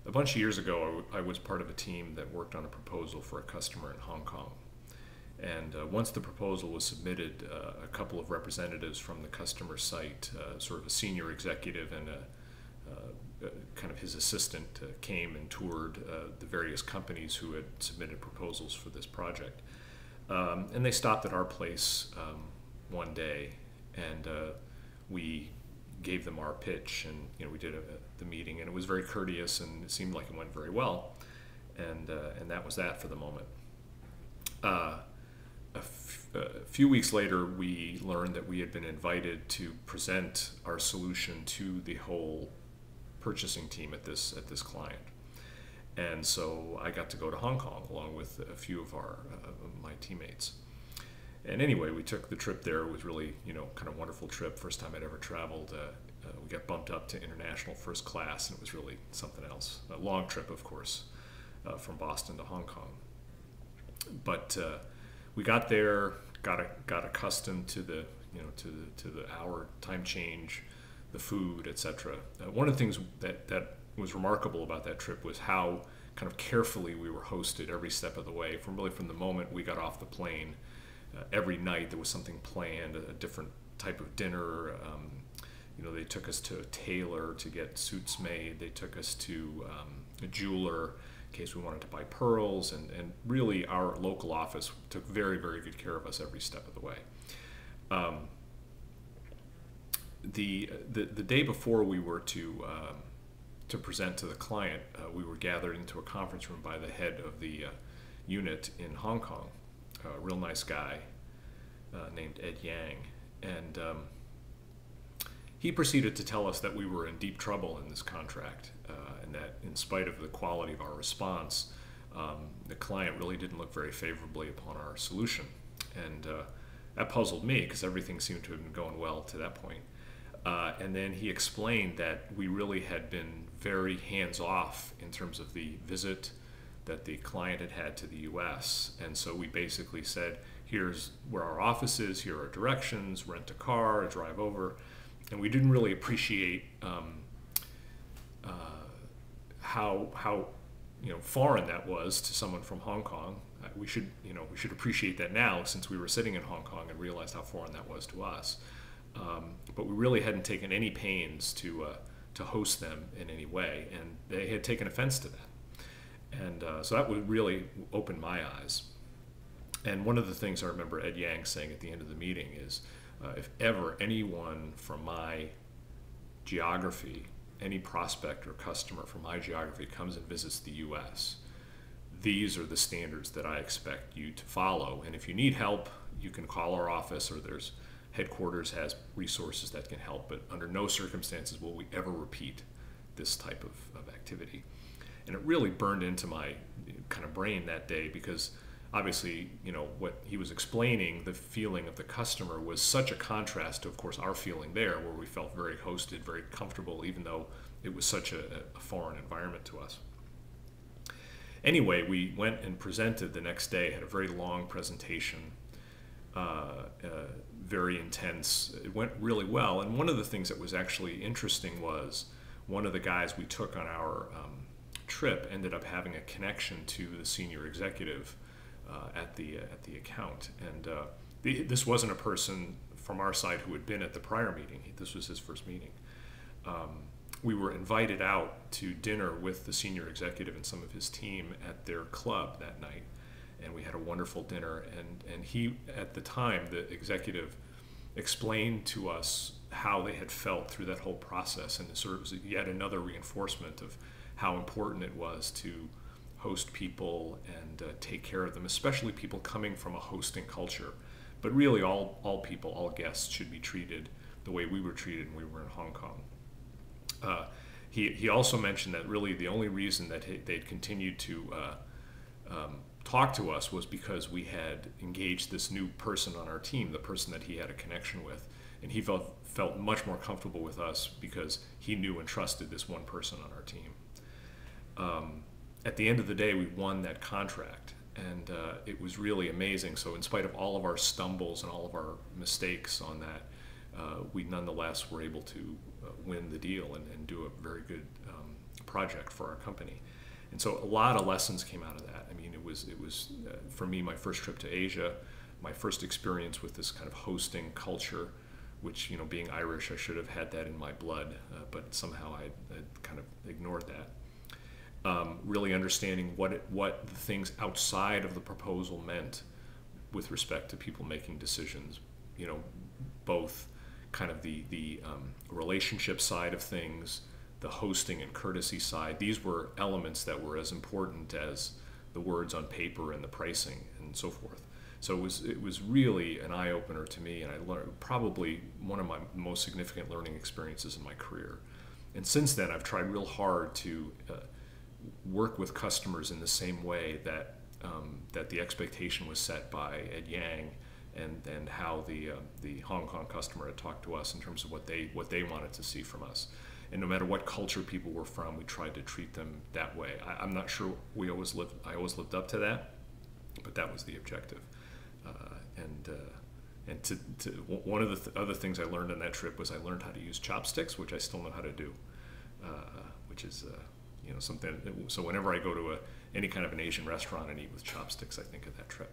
A bunch of years ago, I was part of a team that worked on a proposal for a customer in Hong Kong. And once the proposal was submitted, a couple of representatives from the customer site, sort of a senior executive and kind of his assistant, came and toured the various companies who had submitted proposals for this project. And they stopped at our place one day, and we gave them our pitch, and we did the meeting, and it was very courteous, and it seemed like it went very well, and that was that for the moment. A few weeks later, we learned that we had been invited to present our solution to the whole purchasing team at this client, and so I got to go to Hong Kong along with a few of my teammates. And anyway, we took the trip there. It was really, kind of wonderful trip. First time I'd ever traveled. We got bumped up to international first class, and it was really something else. A long trip, of course, from Boston to Hong Kong. But we got there, got accustomed to the hour time change, the food, etc. One of the things that was remarkable about that trip was how kind of carefully we were hosted every step of the way. From the moment we got off the plane. Every night there was something planned, a different type of dinner. They took us to a tailor to get suits made. They took us to a jeweler in case we wanted to buy pearls. And really our local office took very, very good care of us every step of the way. The day before we were to present to the client, we were gathered into a conference room by the head of the unit in Hong Kong. A real nice guy named Ed Yang, and he proceeded to tell us that we were in deep trouble in this contract, and that in spite of the quality of our response, the client really didn't look very favorably upon our solution. And that puzzled me because everything seemed to have been going well to that point. And then he explained that we really had been very hands-off in terms of the visit that the client had had to the U.S. And so we basically said, here's where our office is, here are directions, rent a car, drive over. And we didn't really appreciate how foreign that was to someone from Hong Kong. We should appreciate that now, since we were sitting in Hong Kong and realized how foreign that was to us. But we really hadn't taken any pains to host them in any way, and they had taken offense to that. And so that would really open my eyes. And one of the things I remember Ed Yang saying at the end of the meeting is, if ever anyone from my geography, any prospect or customer from my geography comes and visits the U.S., these are the standards that I expect you to follow. And if you need help, you can call our office, or there's headquarters has resources that can help. But under no circumstances will we ever repeat this type of activity. And it really burned into my kind of brain that day, because obviously, what he was explaining, the feeling of the customer, was such a contrast to, of course, our feeling there, where we felt very hosted, very comfortable, even though it was such a foreign environment to us. Anyway, we went and presented the next day, had a very long presentation, very intense. It went really well. And one of the things that was actually interesting was one of the guys we took on our trip ended up having a connection to the senior executive at the account, and this wasn't a person from our side who had been at the prior meeting. This was his first meeting. We were invited out to dinner with the senior executive and some of his team at their club that night, and we had a wonderful dinner. And he, at the time, the executive, explained to us how they had felt through that whole process, and it sort of was yet another reinforcement of how important it was to host people and take care of them, especially people coming from a hosting culture. But really, all people, all guests, should be treated the way we were treated when we were in Hong Kong. He also mentioned that really the only reason that they'd continued to talk to us was because we had engaged this new person on our team, the person that he had a connection with. And he felt much more comfortable with us because he knew and trusted this one person on our team. At the end of the day, we won that contract, and it was really amazing. So in spite of all of our stumbles and all of our mistakes on that, we nonetheless were able to win the deal and do a very good project for our company. And so a lot of lessons came out of that. I mean, it was for me, my first trip to Asia, my first experience with this kind of hosting culture, which, you know, being Irish, I should have had that in my blood, but somehow I kind of ignored that. Really understanding what the things outside of the proposal meant with respect to people making decisions, you know, both kind of the relationship side of things, the hosting and courtesy side. These were elements that were as important as the words on paper and the pricing and so forth. So it was really an eye-opener to me, and I learned probably one of my most significant learning experiences in my career. And since then, I've tried real hard to work with customers in the same way that that the expectation was set by Ed Yang, and how the Hong Kong customer had talked to us in terms of what they wanted to see from us. And no matter what culture people were from, we tried to treat them that way. I'm not sure I always lived up to that, but that was the objective. One of the other things I learned on that trip was I learned how to use chopsticks, which I still know how to do, which is you know, something. So whenever I go to any kind of an Asian restaurant and eat with chopsticks, I think of that trip.